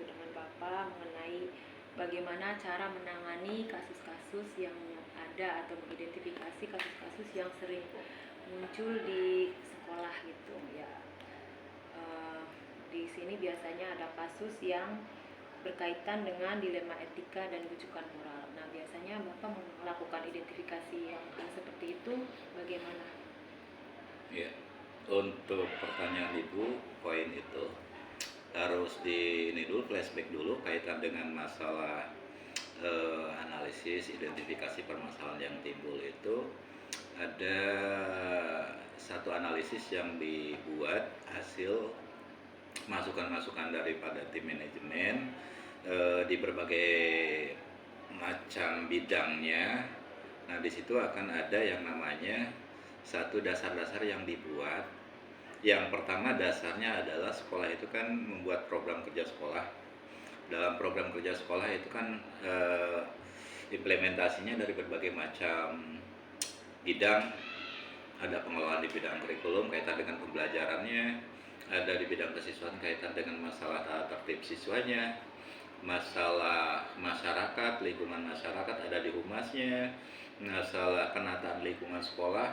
gitu dengan Bapak mengenai bagaimana cara menangani kasus-kasus yang ada atau mengidentifikasi kasus-kasus yang sering muncul di sekolah gitu ya. Di sini biasanya ada kasus yang berkaitan dengan dilema etika dan rujukan moral. Nah, biasanya Bapak melakukan identifikasi yang seperti itu bagaimana? Ya, untuk pertanyaan Ibu, poin itu harus ini dulu, flashback dulu kaitan dengan masalah analisis identifikasi permasalahan yang timbul itu. Ada satu analisis yang dibuat hasil masukan-masukan daripada tim manajemen di berbagai macam bidangnya. Nah, di situ akan ada yang namanya satu dasar-dasar yang dibuat. Yang pertama, dasarnya adalah sekolah itu kan membuat program kerja sekolah. Dalam program kerja sekolah itu kan implementasinya dari berbagai macam bidang. Ada pengelolaan di bidang kurikulum kaitan dengan pembelajarannya, ada di bidang kesiswaan kaitan dengan masalah tata tertib siswanya, masalah masyarakat, lingkungan masyarakat ada di humasnya, masalah penataan lingkungan sekolah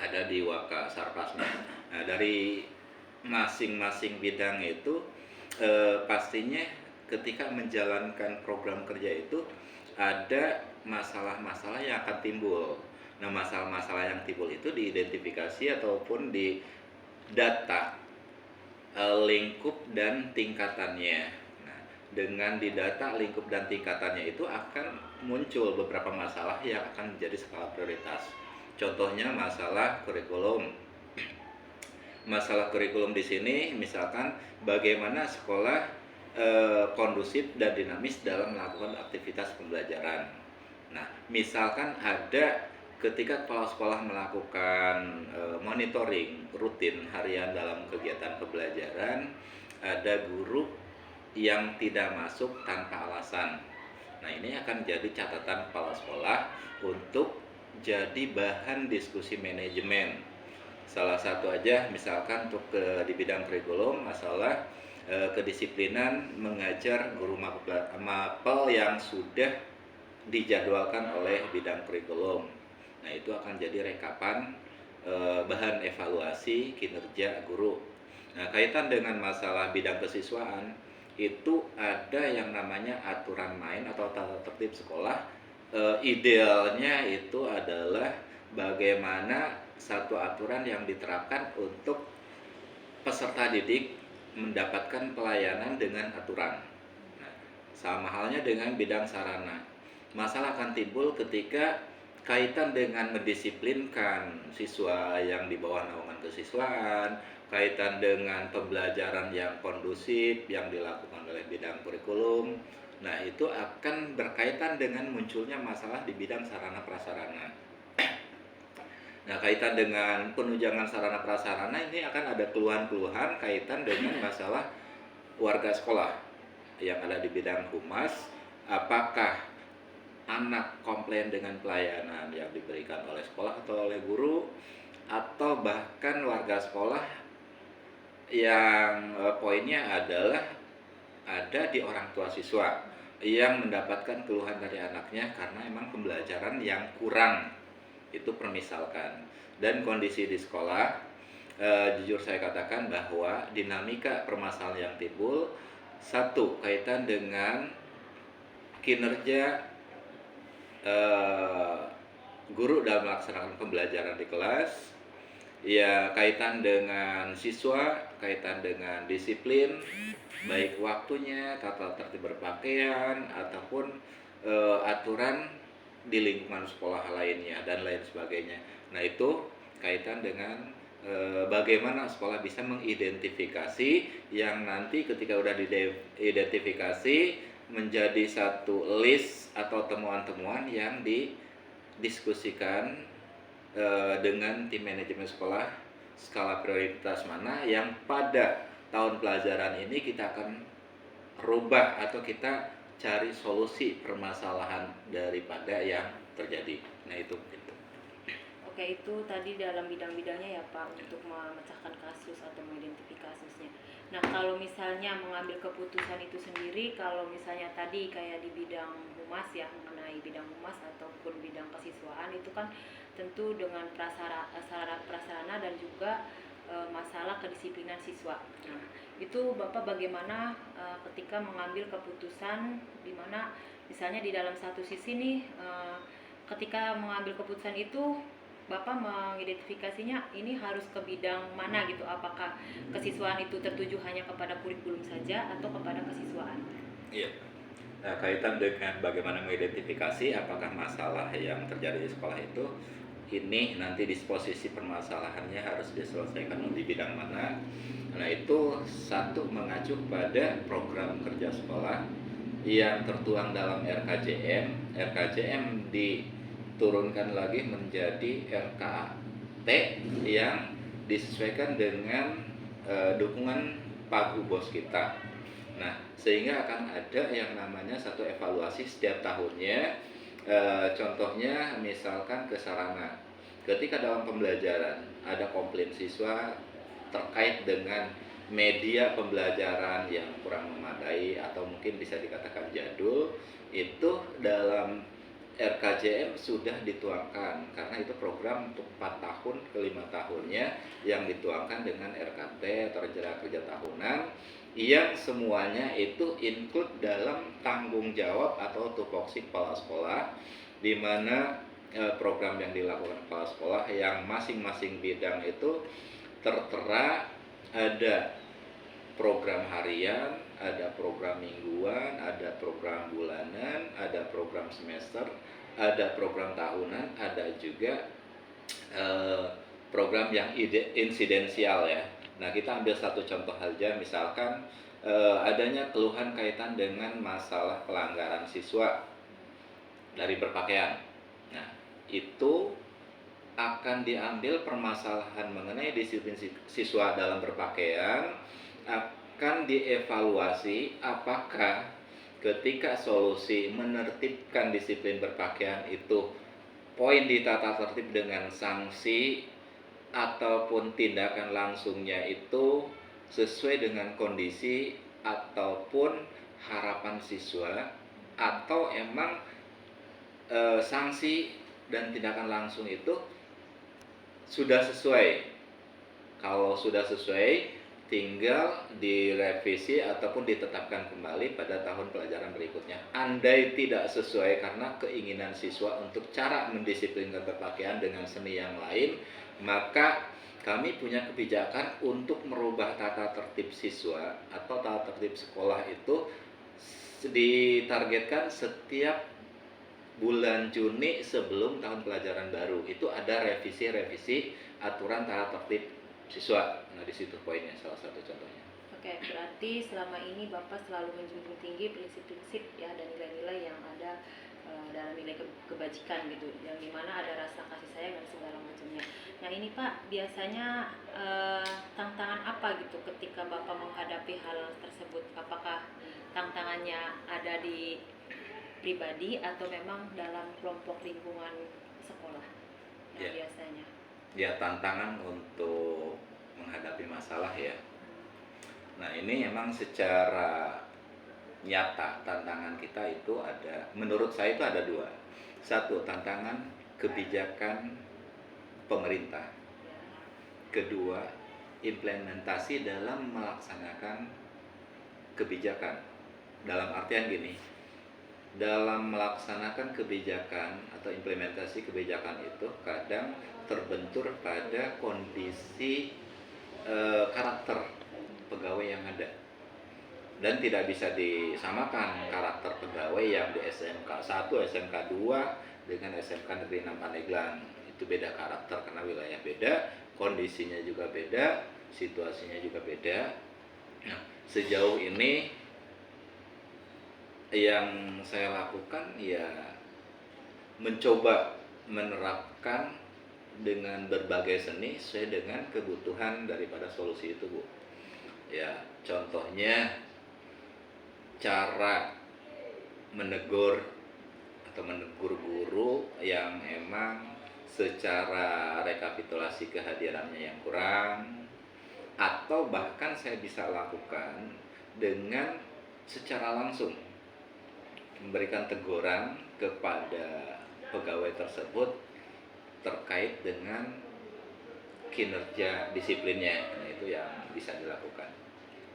ada di Waka Sarpasnya. Nah, dari masing-masing bidang itu pastinya ketika menjalankan program kerja itu ada masalah-masalah yang akan timbul. Nah, masalah-masalah yang timbul itu diidentifikasi ataupun di data lingkup dan tingkatannya. Nah, dengan didata lingkup dan tingkatannya itu akan muncul beberapa masalah yang akan menjadi skala prioritas. Contohnya masalah kurikulum. Masalah kurikulum di sini misalkan bagaimana sekolah kondusif dan dinamis dalam melakukan aktivitas pembelajaran. Nah, misalkan ada ketika kepala sekolah melakukan monitoring rutin harian dalam kegiatan pembelajaran, ada guru yang tidak masuk tanpa alasan. Nah, ini akan jadi catatan kepala sekolah untuk jadi bahan diskusi manajemen. Salah satu aja misalkan untuk di bidang kurikulum masalah kedisiplinan mengajar guru mapel yang sudah dijadwalkan oleh bidang kurikulum. Nah, itu akan jadi rekapan bahan evaluasi kinerja guru. Nah, kaitan dengan masalah bidang kesiswaan itu ada yang namanya aturan main atau tata tertib sekolah. Idealnya itu adalah bagaimana satu aturan yang diterapkan untuk peserta didik mendapatkan pelayanan dengan aturan. Nah, sama halnya dengan bidang sarana. Masalah akan timbul ketika kaitan dengan mendisiplinkan siswa yang di bawah naungan kesiswaan, kaitan dengan pembelajaran yang kondusif yang dilakukan oleh bidang kurikulum. Nah, itu akan berkaitan dengan munculnya masalah di bidang sarana prasarana. Nah, kaitan dengan penunjangan sarana prasarana ini akan ada keluhan-keluhan kaitan dengan masalah warga sekolah yang ada di bidang humas. Apakah anak komplain dengan pelayanan yang diberikan oleh sekolah atau oleh guru, atau bahkan warga sekolah yang poinnya adalah ada di orang tua siswa yang mendapatkan keluhan dari anaknya karena emang pembelajaran yang kurang. Itu permisalkan. Dan kondisi di sekolah, jujur saya katakan bahwa dinamika permasalahan yang timbul, satu kaitan dengan kinerja guru dalam melaksanakan pembelajaran di kelas, ya kaitan dengan siswa, kaitan dengan disiplin, baik waktunya, tata tertib berpakaian, ataupun aturan di lingkungan sekolah lainnya dan lain sebagainya. Nah, itu kaitan dengan bagaimana sekolah bisa mengidentifikasi yang nanti ketika udah diidentifikasi menjadi satu list atau temuan-temuan yang didiskusikan dengan tim manajemen sekolah skala prioritas mana yang pada tahun pelajaran ini kita akan rubah atau kita cari solusi permasalahan daripada yang terjadi. Nah, itu. Oke, itu tadi dalam bidang-bidangnya ya Pak untuk memecahkan kasus atau mengidentifikasi kasusnya. Nah, kalau misalnya mengambil keputusan itu sendiri, kalau misalnya tadi kayak di bidang humas ya, mengenai bidang humas ataupun bidang kesiswaan itu kan tentu dengan prasarana dan juga masalah kedisiplinan siswa. Nah, itu Bapak bagaimana ketika mengambil keputusan di mana misalnya di dalam satu sisi nih ketika mengambil keputusan itu Bapak mengidentifikasinya ini harus ke bidang mana gitu, apakah kesiswaan itu tertuju hanya kepada kurikulum saja atau kepada kesiswaan? Iya. Nah, kaitan dengan bagaimana mengidentifikasi apakah masalah yang terjadi di sekolah itu ini nanti disposisi permasalahannya harus diselesaikan di bidang mana. Nah, itu satu mengacu pada program kerja sekolah yang tertuang dalam RKJM. RKJM diturunkan lagi menjadi RKT yang disesuaikan dengan dukungan Pak Bos kita. Nah, sehingga akan ada yang namanya satu evaluasi setiap tahunnya. Contohnya misalkan ke sarana. Ketika dalam pembelajaran ada komplain siswa terkait dengan media pembelajaran yang kurang memadai atau mungkin bisa dikatakan jadul, itu dalam RKJM sudah dituangkan karena itu program untuk 4 tahun ke 5 tahunnya yang dituangkan dengan RKT atau rencana kerja tahunan yang semuanya itu include dalam tanggung jawab atau tupoksi kepala sekolah, di mana program yang dilakukan kepala sekolah yang masing-masing bidang itu tertera ada program harian, ada program mingguan, ada program bulanan, ada program semester, ada program tahunan, ada juga program yang insidensial ya. Nah, kita ambil satu contoh saja, misalkan adanya keluhan kaitan dengan masalah pelanggaran siswa dari berpakaian. Nah, itu akan diambil permasalahan mengenai disiplin siswa dalam berpakaian, akan dievaluasi apakah ketika solusi menertibkan disiplin berpakaian itu poin di tata tertib dengan sanksi ataupun tindakan langsungnya itu sesuai dengan kondisi ataupun harapan siswa, atau emang sanksi dan tindakan langsung itu sudah sesuai. Kalau sudah sesuai, tinggal direvisi ataupun ditetapkan kembali pada tahun pelajaran berikutnya. Andai tidak sesuai karena keinginan siswa untuk cara mendisiplinkan berpakaian dengan seni yang lain, maka kami punya kebijakan untuk merubah tata tertib siswa atau tata tertib sekolah itu ditargetkan setiap bulan Juni sebelum tahun pelajaran baru. Itu ada revisi aturan tata tertib siswa. Nah, di situ poinnya salah satu contohnya. Oke, berarti selama ini Bapak selalu menjunjung tinggi prinsip-prinsip ya dan nilai-nilai yang ada dalam nilai kebajikan gitu, yang dimana ada rasa kasih sayang dan segala macamnya. Nah ini Pak, biasanya tantangan apa gitu ketika Bapak menghadapi hal tersebut? Apakah tantangannya ada di pribadi atau memang dalam kelompok lingkungan sekolah? Nah, biasanya. Ya, tantangan untuk menghadapi masalah ya. Nah, ini memang secara nyata tantangan kita itu ada, menurut saya itu ada dua. Satu, tantangan kebijakan pemerintah. Kedua, implementasi dalam melaksanakan kebijakan. Dalam artian gini, dalam melaksanakan kebijakan atau implementasi kebijakan itu kadang terbentur pada kondisi karakter pegawai yang ada, dan tidak bisa disamakan karakter pegawai yang di SMK 1, SMK 2 dengan SMK Negeri 6 Pandeglang. Itu beda karakter karena wilayah beda, kondisinya juga beda, situasinya juga beda. Nah, sejauh ini yang saya lakukan ya mencoba menerapkan dengan berbagai seni sesuai dengan kebutuhan daripada solusi itu, Bu. Ya, contohnya cara menegur guru yang emang secara rekapitulasi kehadirannya yang kurang, atau bahkan saya bisa lakukan dengan secara langsung memberikan teguran kepada pegawai tersebut terkait dengan kinerja disiplinnya. Nah, itu yang bisa dilakukan.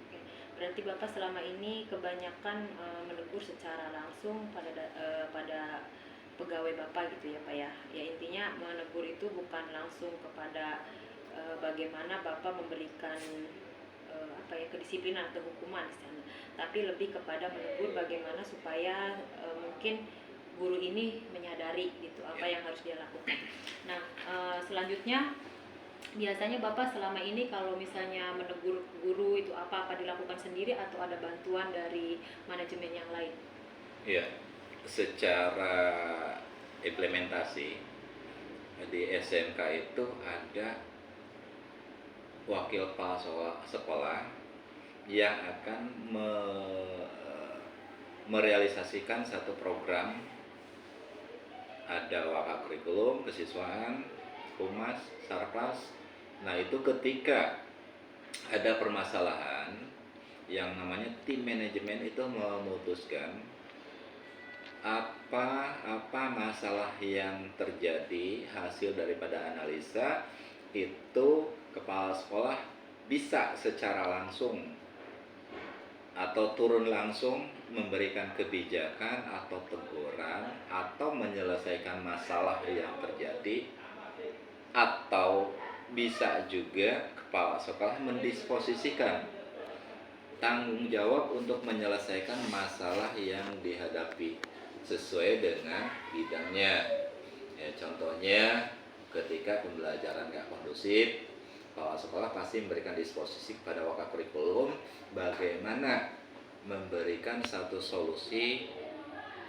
Oke. Berarti Bapak selama ini kebanyakan menegur secara langsung pada pegawai Bapak gitu ya Pak ya. Ya intinya menegur itu bukan langsung kepada bagaimana Bapak memberikan kedisiplinan atau hukuman misalnya, tapi lebih kepada menegur bagaimana supaya mungkin guru ini menyadari gitu apa yang harus dia lakukan. Nah, selanjutnya biasanya Bapak selama ini kalau misalnya menegur guru itu apa dilakukan sendiri atau ada bantuan dari manajemen yang lain? Iya, secara implementasi di SMK itu ada wakil kepala sekolah yang akan merealisasikan satu program. Ada wakak kurikulum, kesiswaan, humas, sarpras. Nah, itu ketika ada permasalahan yang namanya tim manajemen itu memutuskan apa masalah yang terjadi hasil daripada analisa, itu kepala sekolah bisa secara langsung atau turun langsung memberikan kebijakan atau teguran atau menyelesaikan masalah yang terjadi, atau bisa juga kepala sekolah mendisposisikan tanggung jawab untuk menyelesaikan masalah yang dihadapi sesuai dengan bidangnya. Ya, contohnya ketika pembelajaran nggak kondusif, kepala sekolah pasti memberikan disposisi kepada wakil kurikulum bagaimana memberikan satu solusi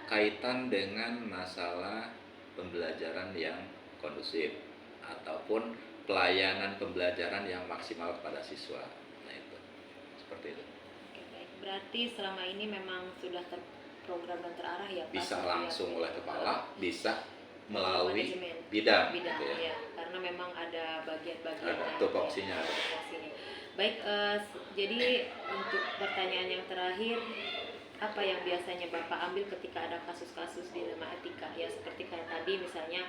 kaitan dengan masalah pembelajaran yang kondusif ataupun pelayanan pembelajaran yang maksimal kepada siswa. Nah, itu seperti itu. Oke, baik. Berarti selama ini memang sudah terprogram dan terarah ya Pak? Bisa langsung oleh kepala, bisa melalui manajemen bidang gitu ya. ya, karena memang ada bagian-bagian Ada tupoksinya. Baik, jadi untuk pertanyaan yang terakhir, apa yang biasanya Bapak ambil ketika ada kasus-kasus dilema etika ya, seperti kayak tadi misalnya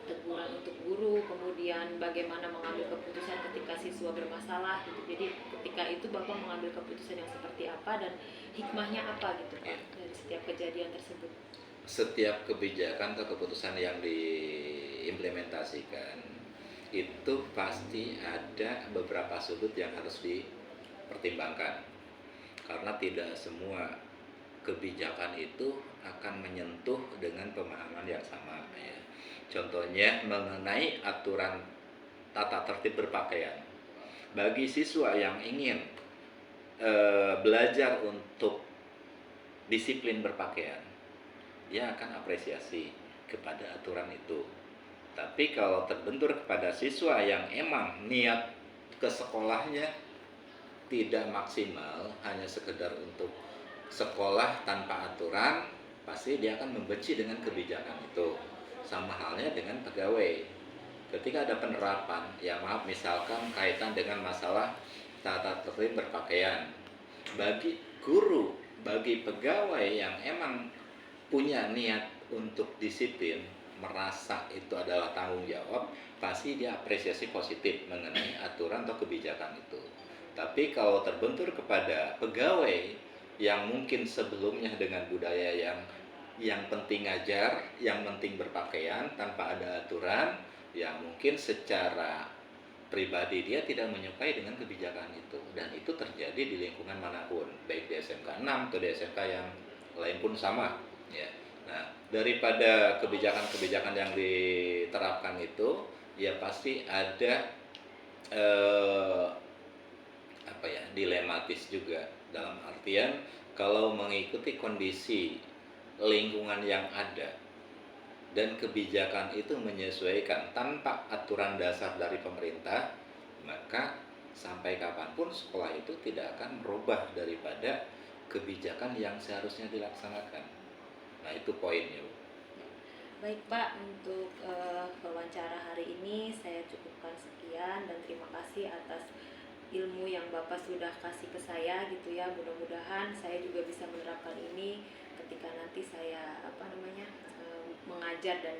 teguran untuk guru, kemudian bagaimana mengambil keputusan ketika siswa bermasalah gitu. Jadi ketika itu Bapak mengambil keputusan yang seperti apa dan hikmahnya apa gitu Pak dari setiap kejadian tersebut? Setiap kebijakan atau keputusan yang diimplementasikan itu pasti ada beberapa sudut yang harus dipertimbangkan, karena tidak semua kebijakan itu akan menyentuh dengan pemahaman yang sama ya. Contohnya mengenai aturan tata tertib berpakaian bagi siswa yang ingin belajar untuk disiplin berpakaian, dia akan apresiasi kepada aturan itu. Tapi kalau terbentur kepada siswa yang emang niat ke sekolahnya tidak maksimal, hanya sekedar untuk sekolah tanpa aturan, pasti dia akan membenci dengan kebijakan itu. Sama halnya dengan pegawai. Ketika ada penerapan, ya maaf misalkan kaitan dengan masalah tata tertib berpakaian, bagi guru, bagi pegawai yang emang punya niat untuk disiplin, merasa itu adalah tanggung jawab, pasti dia apresiasi positif mengenai aturan atau kebijakan itu. Tapi kalau terbentur kepada pegawai yang mungkin sebelumnya dengan budaya yang penting ngajar, yang penting berpakaian tanpa ada aturan, ya mungkin secara pribadi dia tidak menyukai dengan kebijakan itu, dan itu terjadi di lingkungan manapun, baik di SMK 6 atau di SMK yang lain pun sama ya. Nah, daripada kebijakan-kebijakan yang diterapkan itu ya pasti ada dilematis juga, dalam artian kalau mengikuti kondisi lingkungan yang ada dan kebijakan itu menyesuaikan tanpa aturan dasar dari pemerintah, maka sampai kapanpun sekolah itu tidak akan merubah daripada kebijakan yang seharusnya dilaksanakan. Nah, itu poinnya. Baik Pak, untuk wawancara hari ini saya cukupkan sekian dan terima kasih atas ilmu yang Bapak sudah kasih ke saya gitu ya. Mudah-mudahan saya juga bisa menerapkan ini ketika nanti saya mengajar dan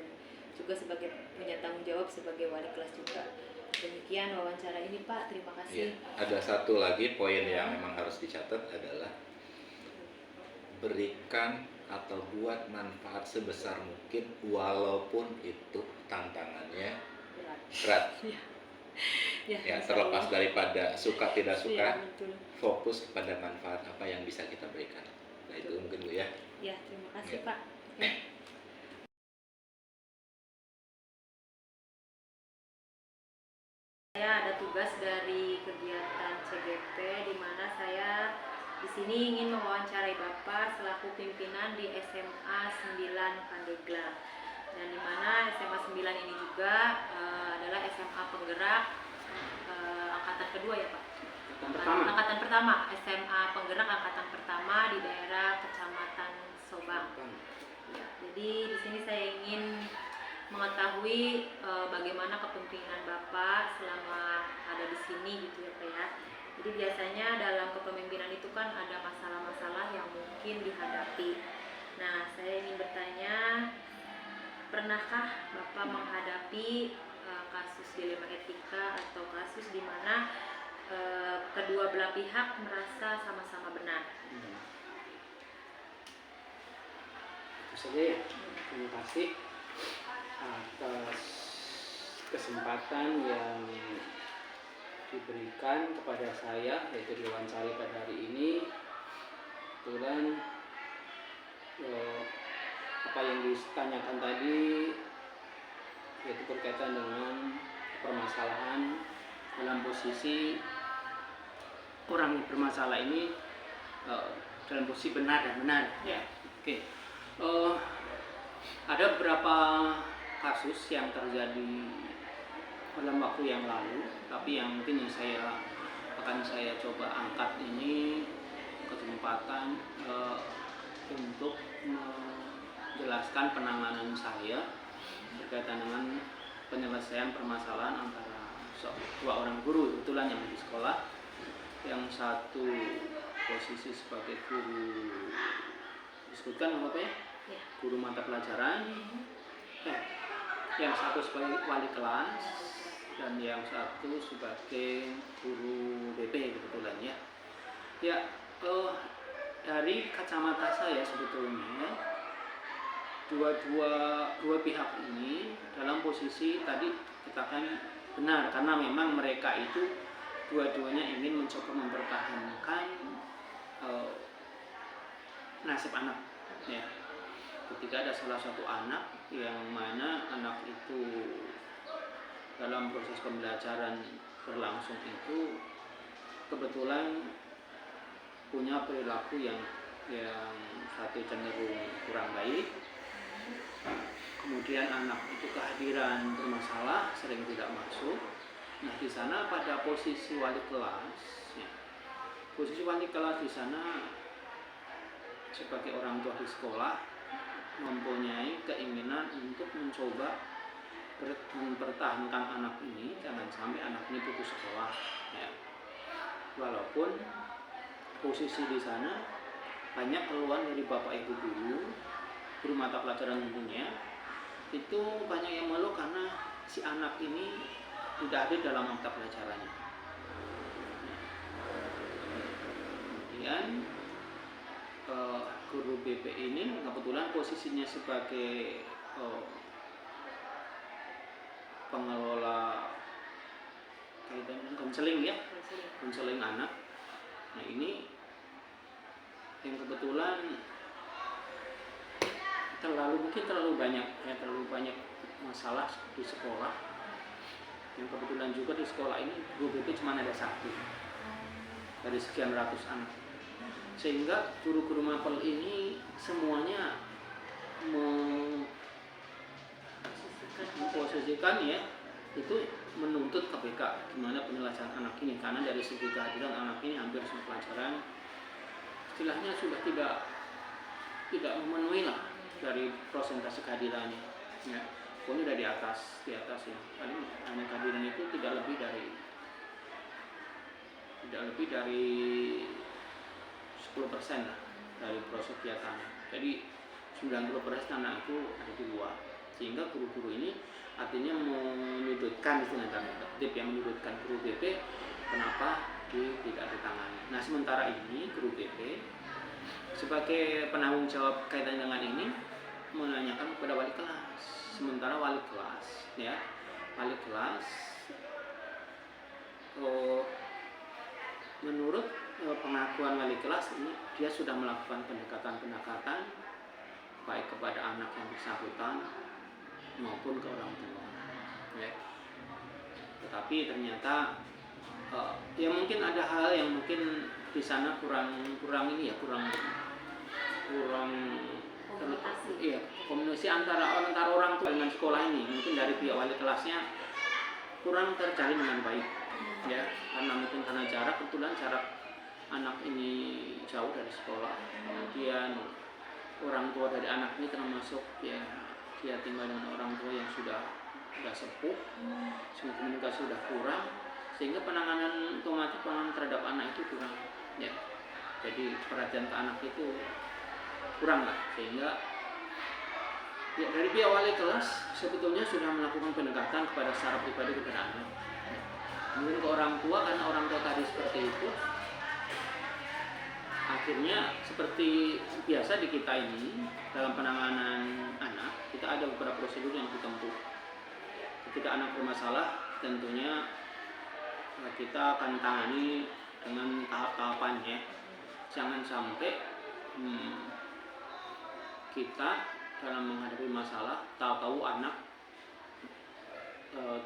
juga sebagai punya tanggung jawab sebagai wali kelas juga. Demikian wawancara ini Pak, terima Ya, kasih. ada satu lagi poin yang memang harus dicatat adalah berikan atau buat manfaat sebesar mungkin walaupun itu tantangannya berat. Ya, terlepas daripada suka tidak suka, fokus kepada manfaat apa yang bisa kita berikan. Nah, itu mungkin Bu ya. Ya, terima kasih Ya. Pak. Ya. Saya ada tugas dari kegiatan CGP di mana saya di sini ingin mewawancarai Bapak selaku pimpinan di SMA 9 Pandeglang. Dan di mana SMA 9 ini juga adalah SMA penggerak angkatan kedua ya Pak. Angkatan pertama, SMA penggerak angkatan pertama di daerah Kecamatan Sobang. Ya, jadi di sini saya ingin mengetahui bagaimana kepemimpinan Bapak selama ada di sini gitu ya Pak ya. Jadi biasanya dalam kepemimpinan itu kan ada masalah-masalah yang mungkin dihadapi. Nah, saya ingin bertanya, pernahkah Bapak menghadapi kasus dilema etika atau kasus di mana kedua belah pihak merasa sama-sama benar? Itu saja ya. Terima kasih atas kesempatan yang diberikan kepada saya, yaitu diwawancara pada hari ini. Kebetulan apa yang ditanyakan tadi yaitu berkaitan dengan permasalahan dalam posisi orang yang bermasalah ini dalam posisi benar dan benar ya. Oke. Ada beberapa kasus yang terjadi dalam waktu yang lalu, tapi yang mungkin yang akan saya coba angkat ini kesempatan untuk menjelaskan penanganan saya berkaitan dengan penyelesaian permasalahan antara dua orang guru kebetulan yang di sekolah. Yang satu posisi sebagai guru, disebutkan apa ya? Guru mata pelajaran. Yang satu sebagai wali kelas dan yang satu sebagai guru BP kebetulan ya. Ya, dari kacamata saya sebetulnya dua pihak ini dalam posisi tadi katakan benar, karena memang mereka itu dua-duanya ingin mencoba mempertahankan nasib anak ya. Ketika ada salah satu anak yang mana anak itu dalam proses pembelajaran berlangsung itu kebetulan punya perilaku yang satu cenderung kurang baik, kemudian anak itu kehadiran bermasalah, sering tidak masuk. Nah, di sana pada posisi wali kelas ya, posisi wali kelas di sana sebagai orang tua di sekolah mempunyai keinginan untuk mencoba mempertahankan anak ini, jangan sampai anak ini putus sekolah ya. Walaupun posisi di sana banyak keluhan dari bapak ibu guru mata pelajaran tentunya, itu banyak yang mengeluh karena si anak ini tidak ada dalam mata pelajarannya. Kemudian guru BP ini kebetulan posisinya sebagai pengelola konseling ya, konseling anak. Nah, ini yang kebetulan terlalu banyak masalah di sekolah. Yang kebetulan juga di sekolah ini guru BP cuma ada satu dari sekian ratus anak, sehingga guru-guru mapel ini semuanya memposisikan ya, itu menuntut KPK gimana penyelesaian anak ini, karena dari segi kehadiran anak ini hampir semua pelajaran istilahnya sudah tidak memenuhi lah dari prosentase kehadirannya ya. Pokoknya udah di atas ya, paling hanya kehadiran itu tidak lebih dari tidak lebih dari 10% lah dari proses kegiatan. Jadi 90% anak itu ada di luar, sehingga guru-guru ini artinya menyudutkan, istilah tanda kutip yang menyudutkan guru BP, kenapa tidak ditangani. Nah sementara ini guru BP sebagai penanggung jawab kaitan dengan ini menanyakan kepada wali kelas. Sementara wali kelas menurut pengakuan wali kelas ini, dia sudah melakukan pendekatan baik kepada anak yang bersangkutan maupun ke orang tua, ya. Tetapi ternyata ya mungkin ada hal yang mungkin di sana kurang komunikasi antara orang tua dengan sekolah ini, mungkin dari pihak wali kelasnya kurang terjalin dengan baik, ya, karena jarak anak ini jauh dari sekolah, kemudian orang tua dari anak ini termasuk ya dia tinggal dengan orang tua yang sudah sepuh, sehingga komunikasi sudah kurang, sehingga penanganan terhadap anak itu kurang, ya. Jadi perhatian ke anak itu kurang lah, sehingga ya dari pihak wali kelas sebetulnya sudah melakukan pendekatan kepada secara pribadi kepada anak. Mungkin ke orang tua, karena orang tua tadi seperti itu, akhirnya seperti biasa di kita ini dalam penanganan anak, kita ada beberapa prosedur yang ditempuh. Ketika anak bermasalah, tentunya kita akan tangani dengan tahap-tahapannya. Jangan sampai kita dalam menghadapi masalah tahu-tahu anak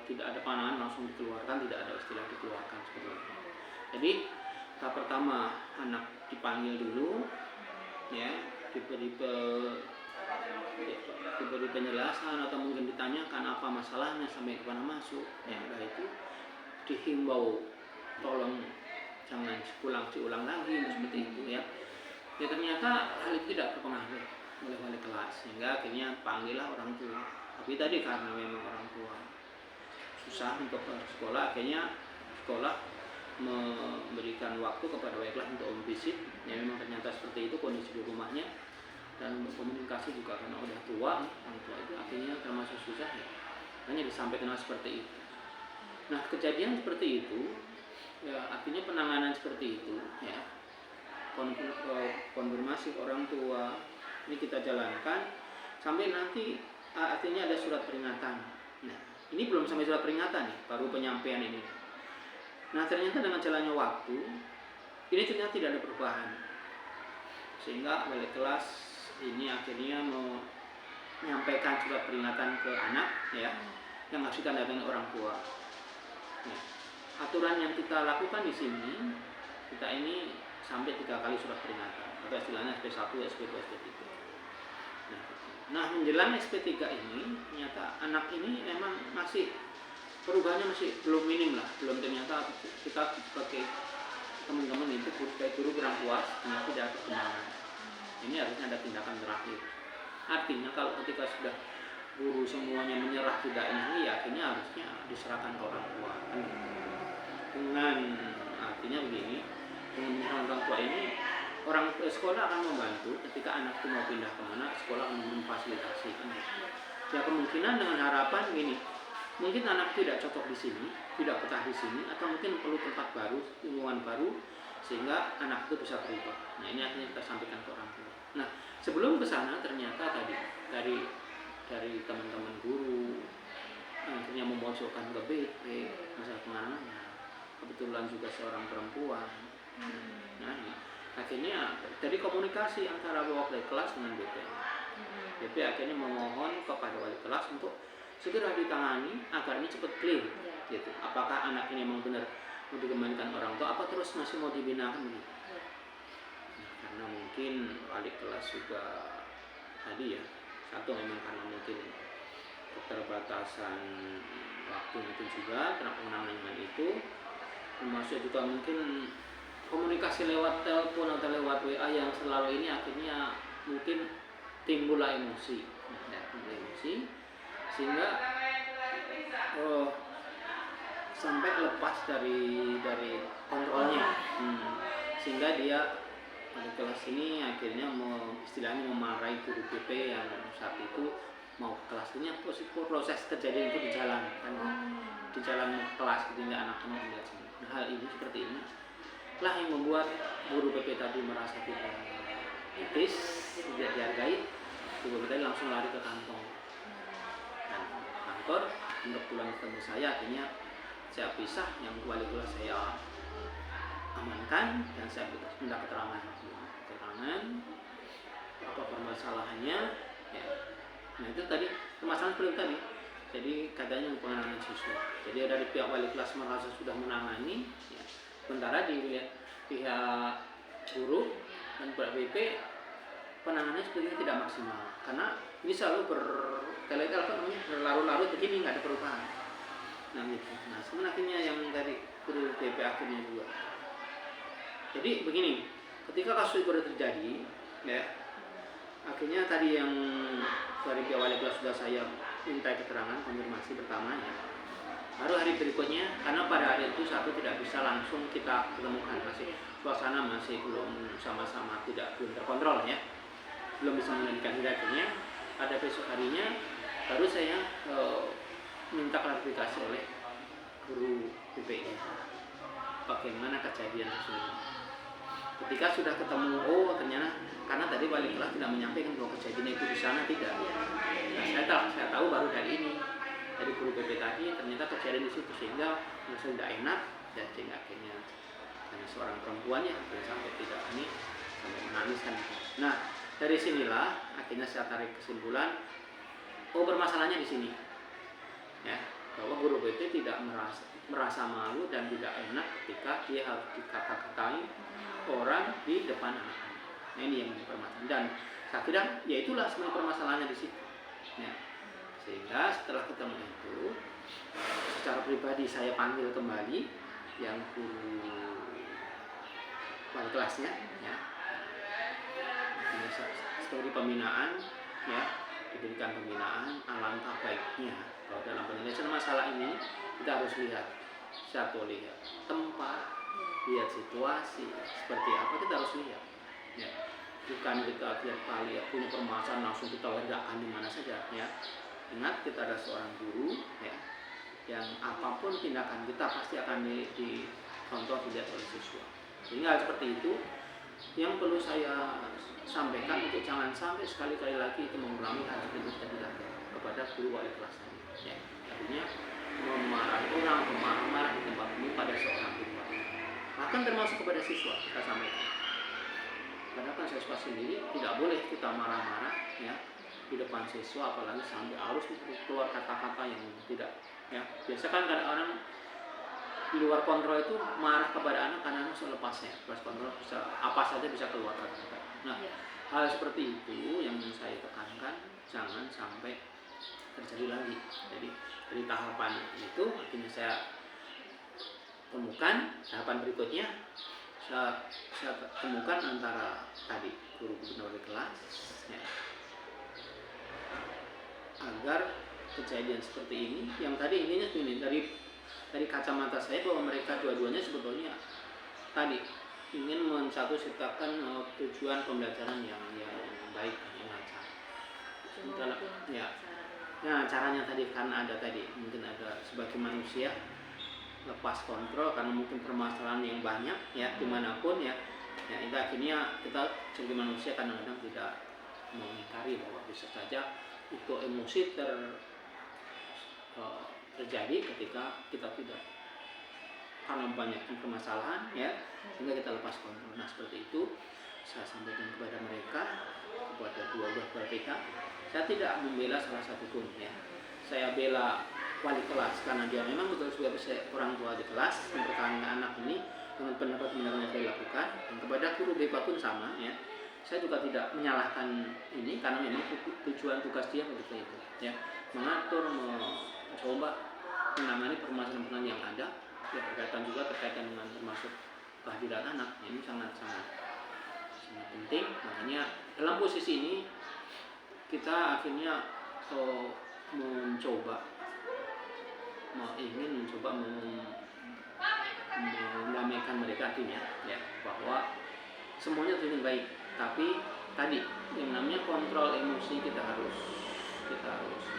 tidak ada pandangan langsung dikeluarkan, tidak ada istilah dikeluarkan seperti itu. Jadi tahap pertama anak dipanggil dulu, ya, diberi penjelasan atau mungkin ditanyakan apa masalahnya sampai kemana masuk, ya. Nah itu dihimbau tolong jangan diulang lagi seperti itu, ya. Ya ternyata hal itu tidak terpengaruh oleh wali kelas, sehingga akhirnya panggillah orang tua. Tapi tadi karena memang orang tua susah untuk sekolah, akhirnya sekolah memberikan waktu kepada wali kelas untuk visit. Ya memang ternyata seperti itu kondisi di rumahnya, dan komunikasi juga karena udah tua, orang tua itu akhirnya termasuk susah, ya. Hanya disampaikan seperti itu. Nah kejadian seperti itu, ya artinya penanganan seperti itu, ya, konfirmasi orang tua ini kita jalankan sampai nanti artinya ada surat peringatan. Nah ini belum sampai surat peringatan nih, baru penyampaian ini. Nah ternyata dengan jalannya waktu ini ternyata tidak ada perubahan, sehingga wali kelas ini akhirnya menyampaikan surat peringatan ke anak, ya, yang harus ditandatangani orang tua. Nah, aturan yang kita lakukan di sini, kita ini sampai 3 kali surat peringatan, atau istilahnya SP1, SP2, SP3. Nah menjelang SP3 ini ternyata anak ini memang masih perubahannya masih belum minim lah, belum, ternyata kita sebagai teman-teman itu sebagai guru kurang puas, ternyata tidak ada perkembangan. Ini harusnya ada tindakan terakhir. Artinya kalau ketika sudah guru semuanya menyerah tidak ini, ya akhirnya harusnya diserahkan ke orang tua. Dengan artinya begini, dengan menyerahkan orang tua ini, orang sekolah akan membantu ketika anak itu mau pindah kemana, sekolah akan memfasilitasi, kan. Ya kemungkinan dengan harapan gini, mungkin anak tidak cocok di sini, tidak betah di sini, atau mungkin perlu tempat baru, lingkungan baru, sehingga anak itu bisa berubah. Nah ini akhirnya kita sampaikan ke orang tua. Nah sebelum ke sana ternyata tadi dari teman-teman guru akhirnya memojokkan ke BP masalah penanganannya, kebetulan juga seorang perempuan. Nah akhirnya dari komunikasi antara wali kelas dengan BP. BP akhirnya memohon kepada wali kelas untuk segera ditangani agar ini cepat clear, gitu. Apakah anak ini memang benar mau dikembalikan orang tua, apa terus masih mau dibinakan begitu? Nah, karena mungkin wali kelas juga tadi, ya, satu memang karena mungkin keterbatasan waktu mungkin juga karena penanganan itu, termasuk juga mungkin komunikasi lewat telepon atau lewat WA yang selalu ini, akhirnya mungkin timbullah emosi, sehingga sampai lepas dari kontrolnya. Sehingga dia pada kelas ini akhirnya istilahnya memarahi guru BP yang saat itu mau ke kelas. Ini proses kejadian itu di jalan kan, di jalan kelas ketika anak-anak melihat sini. Nah, hal ini seperti ini lah yang membuat guru BP tadi merasa tidak etis, tidak dihargai. Guru BP tadi langsung lari ke kantor. Dan kantor untuk pulang ketemu saya, akhirnya saya pisah, yang wali kelas saya amankan dan saya minta keterangan apa permasalahannya ya. Nah itu tadi permasalahan seperti tadi, jadi katanya penanganan siswa, jadi dari pihak wali kelas merasa sudah menangani ya. Sementara di pihak guru dan pihak BP penanganannya sepertinya tidak maksimal, karena ini selalu berlarut-larut begini, nggak ada perubahan. Nah gitu. Nah sebenarnya yang dari guru BP akhirnya juga. Jadi begini, ketika kasus itu terjadi, ya, akhirnya tadi yang dari pihak wali kelas sudah saya minta keterangan konfirmasi pertamanya. Baru hari berikutnya, karena pada hari itu satu tidak bisa langsung kita ketemukan, masih suasana masih belum sama-sama belum terkontrol ya, belum bisa mengendalikan diri. Akhirnya pada besok harinya baru saya minta klarifikasi oleh guru BP bagaimana kejadian tersebut. Ketika sudah ketemu, oh ternyata karena tadi wali kelas tidak menyampaikan bahwa kejadian itu di sana, tidak. Nah, saya tahu baru dari ini, dari guru BP tadi ternyata kejadian di situ, sehingga merasa tidak enak dan sehingga akhirnya karena seorang perempuan ya sampai tidak ini sampai menangis kan. Nah dari sinilah akhirnya saya tarik kesimpulan, oh permasalahannya di sini, ya, bahwa guru BP tidak merasa malu dan tidak enak ketika dia harus dikata-katai orang di depan anak-anak. Nah, ini yang permasalahan, dan saya kira ya itulah sebenarnya permasalahannya di situ. Ya. Sehingga setelah ketemu itu, secara pribadi saya panggil kembali yang guru wali kelasnya, ya. Seperti pembinaan, ya, diberikan pembinaan, alangkah baiknya kalau dalam penyelesaian masalah ini kita harus lihat tempat, lihat situasi seperti apa, kita harus lihat ya. Bukan kita tiap kali ya, punya permasalahan langsung kita ledakan di mana saja ya. Ingat kita ada seorang guru ya, yang apapun tindakan kita pasti akan dicontoh dilihat oleh siswa. Sehingga seperti itu yang perlu saya sampaikan, untuk jangan sampai sekali-kali lagi itu mengulangi hal seperti itu tadi kepada guru wali kelas ya. Artinya memarahi orang, marah di tempat umum pada seorang guru, bahkan termasuk kepada siswa kita sampaikan. Karena kan siswa sendiri tidak boleh kita marah-marah ya di depan siswa, apalagi sampai harus keluar kata-kata yang tidak ya. Biasa kan kadang-kadang di luar kontrol itu marah kepada anak karena anak selepasnya, lepas kontrol bisa apa saja bisa keluar kata-kata. Nah hal seperti itu yang saya tekankan, jangan sampai terjadi lagi. Jadi dari tahapan itu akhirnya saya temukan tahapan berikutnya, saya temukan antara tadi guru wali kelas ya, agar kejadian seperti ini, yang tadi intinya ini dari kacamata saya bahwa mereka dua-duanya sebetulnya tadi ingin menciptakan tujuan pembelajaran yang baik, yang lancar. Ya. Nah caranya tadi karena ada tadi mungkin ada sebagai manusia lepas kontrol karena mungkin permasalahan yang banyak ya dimanapun ya. Ya itu akhirnya kita sebagai manusia kadang-kadang tidak mengingkari bahwa bisa saja itu emosi terjadi ketika kita tidak, karena banyak permasalahan ya sehingga kita lepas kontrol. Nah seperti itu saya sampaikan kepada mereka, kepada dua belah pihak. Saya tidak membela salah satu pun ya, saya bela wali kelas karena dia memang betul sebagai orang tua di kelas mempertahankan anak ini dengan pendapat-pendapat yang saya lakukan, dan kepada guru BP pun sama ya. Saya juga tidak menyalahkan ini karena memang tujuan tugas dia begitu itu ya, mengatur, mencoba menangani permasalahan yang ada ya, berkaitan dengan termasuk kehadiran anak ya, ini sangat-sangat penting. Makanya dalam posisi ini kita akhirnya mencoba ingin mencoba mendamaikan mereka, artinya ya bahwa semuanya dengan baik, tapi tadi yang namanya kontrol emosi kita harus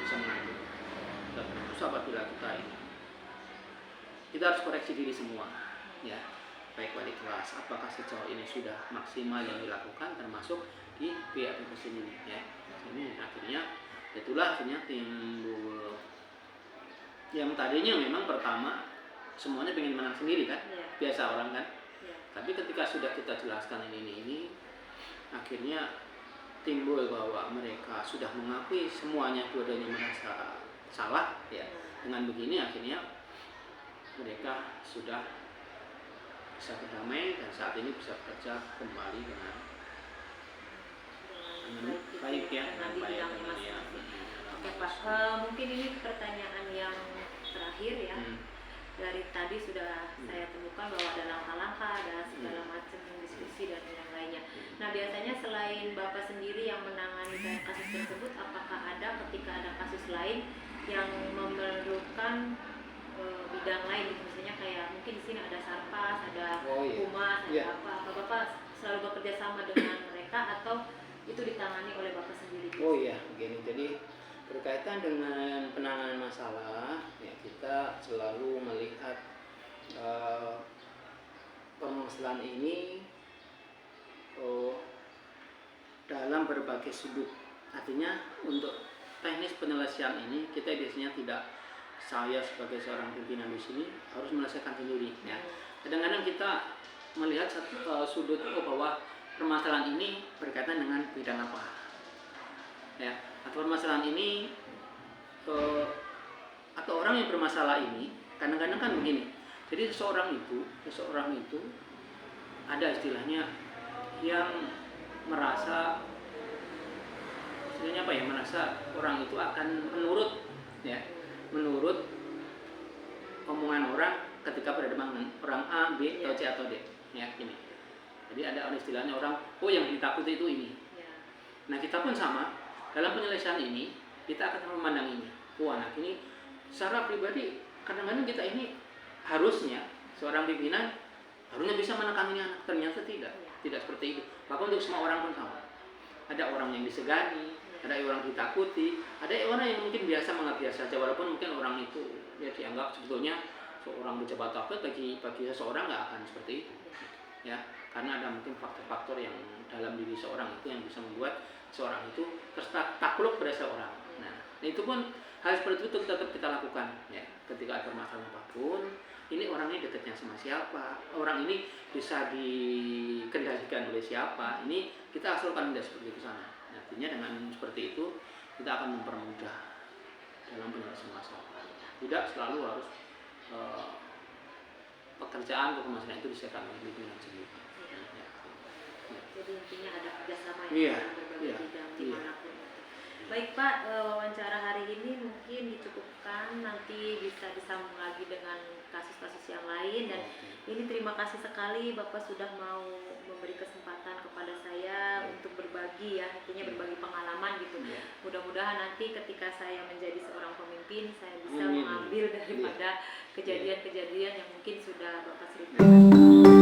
bisa mengatur. Dan terus apabila kita harus koreksi diri semua, ya, baik wali kelas, apakah sejauh ini sudah maksimal yang dilakukan, termasuk di pihak itu sendiri, ya. Ini akhirnya itulah akhirnya timbul yang tadinya memang pertama semuanya pengen menang sendiri kan, biasa orang kan. Tapi ketika sudah kita jelaskan ini akhirnya timbul bahwa mereka sudah mengakui semuanya dua-duanya merasa salah, ya. Dengan begini akhirnya mereka sudah bisa berdamai dan saat ini bisa bekerja kembali dengan baik, ya, dengan baik, ya. Oke Pak, mungkin ini pertanyaan yang terakhir ya. Dari tadi sudah saya temukan bahwa ada langkah-langkah, ada segala macam diskusi dan yang lainnya. Nah, biasanya selain Bapak sendiri yang menangani kasus tersebut, apakah ada ketika ada kasus lain yang memerlukan bidang lain, misalnya kayak mungkin di sini ada sarpas, ada humas, ada apa Bapak selalu bekerja sama dengan mereka atau itu ditangani oleh Bapak sendiri? Oh iya, begini. Jadi berkaitan dengan penanganan masalah, ya, kita selalu melihat permasalahan ini dalam berbagai sudut. Artinya untuk teknis penyelesaian ini kita biasanya tidak, saya sebagai seorang pimpinan di sini harus menyelesaikan sendiri, ya. Kadang-kadang kita melihat satu sudut bahwa permasalahan ini berkaitan dengan bidang apa, ya, atau permasalahan ini atau orang yang bermasalah ini kadang-kadang kan begini. Jadi seseorang itu ada istilahnya yang merasa istilahnya apa ya, merasa orang itu akan menurut omongan orang ketika berhadapan dengan orang A, B, atau C atau D, ya, ini. Jadi ada istilahnya orang, yang ditakuti itu ini. Nah, kita pun sama dalam penyelesaian ini, kita akan memandang ini. Nah, ini secara pribadi kadang-kadang kita ini harusnya seorang pimpinan harusnya bisa menekan ini anak, ternyata tidak seperti itu. Bahkan untuk semua orang pun sama. Ada orang yang disegani, ada orang ditakuti, ada orang yang mungkin biasa menganggap biasa saja, walaupun mungkin orang itu ya dianggap sebetulnya seorang pejabat publik, bagi seseorang nggak akan seperti itu, ya, karena ada mungkin faktor-faktor yang dalam diri seorang itu yang bisa membuat seorang itu takluk pada seorang. Nah, itu pun hal seperti itu tetap kita lakukan, ya, ketika ada permasalahan apapun. Ini orangnya dekatnya sama siapa, orang ini bisa dikendalikan oleh siapa, ini kita asalkan tidak seperti itu sana. Artinya dengan seperti itu kita akan mempermudah dalam penyelesaian masalah. Tidak selalu harus pekerjaan atau masalah itu diselesaikan oleh pimpinan sendiri. Jadi intinya ada kerjasama ya, berbagai bidang dimanapun. Baik Pak, wawancara hari ini mungkin dicukupkan, nanti bisa disambung lagi dengan kasus-kasus yang lain. Dan ini terima kasih sekali Bapak sudah mau memberi kesempatan kepada saya untuk berbagi, ya, artinya berbagi pengalaman gitu. Mudah-mudahan nanti ketika saya menjadi seorang pemimpin, saya bisa mengambil daripada kejadian-kejadian yang mungkin sudah Bapak ceritakan.